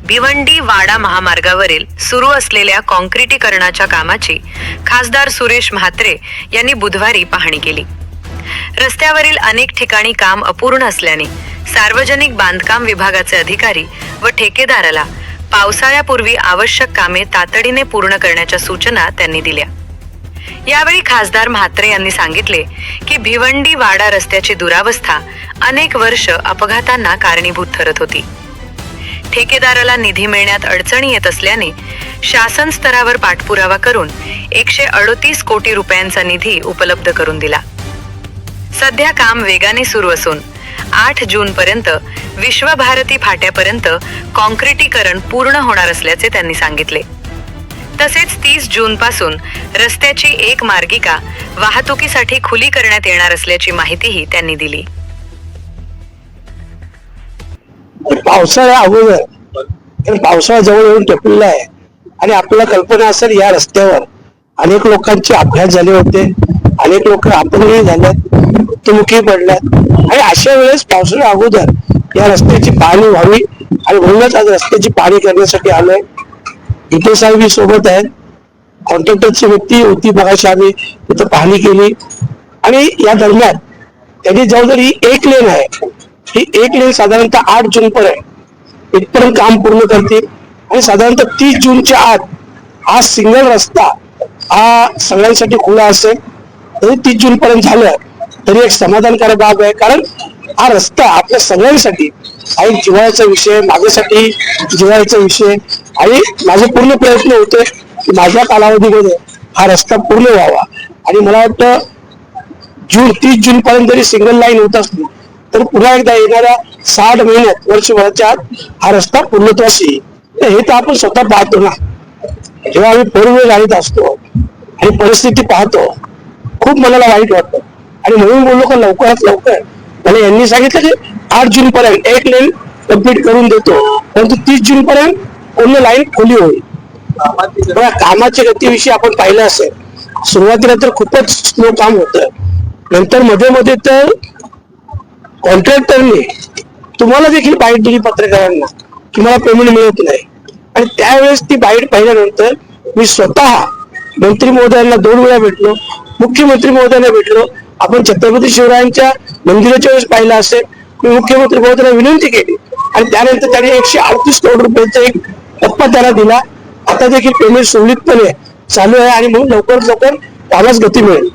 भिवंडी वाडा महामार्गावरील सुरू असलेल्या काँक्रिटीकरणाच्या कामाची खासदार सुरेश म्हात्रे यांनी बुधवारी पाहणी केली. रस्त्यावरील अनेक ठिकाणी काम अपूर्ण असल्याने सार्वजनिक बांधकाम विभागाचे अधिकारी व ठेकेदाराला पावसाळ्यापूर्वी आवश्यक कामे तातडीने पूर्ण करण्याच्या सूचना त्यांनी दिल्या. यावेळी खासदार म्हात्रे यांनी सांगितले की भिवंडी वाडा रस्त्याची दुरावस्था अनेक वर्ष अपघातांना कारणीभूत ठरत होती. ठेकेदाराला निधी मिळण्यात अडचणी येत असल्याने शासन स्तरावर पाठपुरावा करून 138 कोटी रुपयांचा निधी उपलब्ध करून दिला. सध्या काम वेगाने सुरू असून 8 जून पर्यंत विश्वभारती फाट्यापर्यंत काँक्रिटीकरण पूर्ण होणार असल्याचे त्यांनी सांगितले. तसेच 30 जून पासून रस्त्याची एक मार्गिका वाहतुकीसाठी खुली करण्यात येणार असल्याची माहितीही त्यांनी दिली. पावसाळ्या अगोदर पावसाळा जवळ येऊन टपलेला आहे आणि आपल्याला कल्पना असेल या रस्त्यावर अनेक लोकांचे अपघात झाले होते, अनेक लोक अपंगही झाल्यात, मृत्युमुखी पडल्यात आणि अशा वेळेस पावसाळ्या अगोदर या रस्त्याची पाहणी व्हावी आणि म्हणूनच आज रस्त्याची पाहणी करण्यासाठी आलोय. इथे साहेब सोबत आहेत, कॉन्ट्रॅक्टरची व्यक्ती होती, मगाशी आम्ही तिथं पाहणी केली आणि या दरम्यान त्यांनी जबाबदारी एक लेन आहे, ही एक लेन साधारणतः 8 जून पर्यंत इथपर्यंत काम पूर्ण करतील आणि साधारणतः 30 जूनच्या आत हा सिंगल रस्ता हा सगळ्यांसाठी खुला असेल. तरी 30 जून पर्यंत झालं तरी एक समाधानकारक बाब आहे, कारण हा रस्ता आपल्या सगळ्यांसाठी हा एक जिव्हाळ्याचा विषय, माझ्यासाठी जिव्हाळ्याचा विषय आणि माझे पूर्ण प्रयत्न होते की माझ्या कालावधीमध्ये हा रस्ता पूर्ण व्हावा आणि मला वाटतं 30 जून पर्यंत जरी सिंगल लाईन होत असली तर पुन्हा एकदा येणाऱ्या 60 महिन्यात वर्षभराच्या आत हा रस्ता पूर्णत्वास येईल. हे तर आपण स्वतः पाहतो ना, जेव्हा आम्ही फोर व्हीलर गाडीत असतो आणि परिस्थिती पाहतो खूप मनाला वाईट वाटतं आणि म्हणून बोललो का लवकरात लवकर मला यांनी सांगितलं की 8 जून पर्यंत एक लेन कम्प्लीट करून देतो, परंतु 30 जून पर्यंत पूर्ण लाईन खुली होईल. बघा, कामाच्या गतीविषयी आपण पाहिलं असेल, सुरुवातीला तर खूपच स्लो काम होतं, नंतर मध्ये मध्ये तर कॉन्ट्रॅक्टरने तुम्हाला देखील बाईट दिली पत्रकारांना की मला पेमेंट मिळत नाही आणि त्यावेळेस ती बाईट पाहिल्यानंतर मी स्वतः मंत्री महोदयांना 2 वेळा भेटलो, मुख्यमंत्री महोदयांना भेटलो. आपण छत्रपती शिवरायांच्या मंदिराच्या वेळेस पाहिलं असेल, मी मुख्यमंत्री महोदयांना विनंती केली आणि त्यानंतर त्यांनी 138 करोड रुपयाचा एक टप्पा त्याला दिला. आता देखील पेमेंट सुरळीतपणे चालू आहे आणि म्हणून लवकरात लवकर कामास गती मिळेल.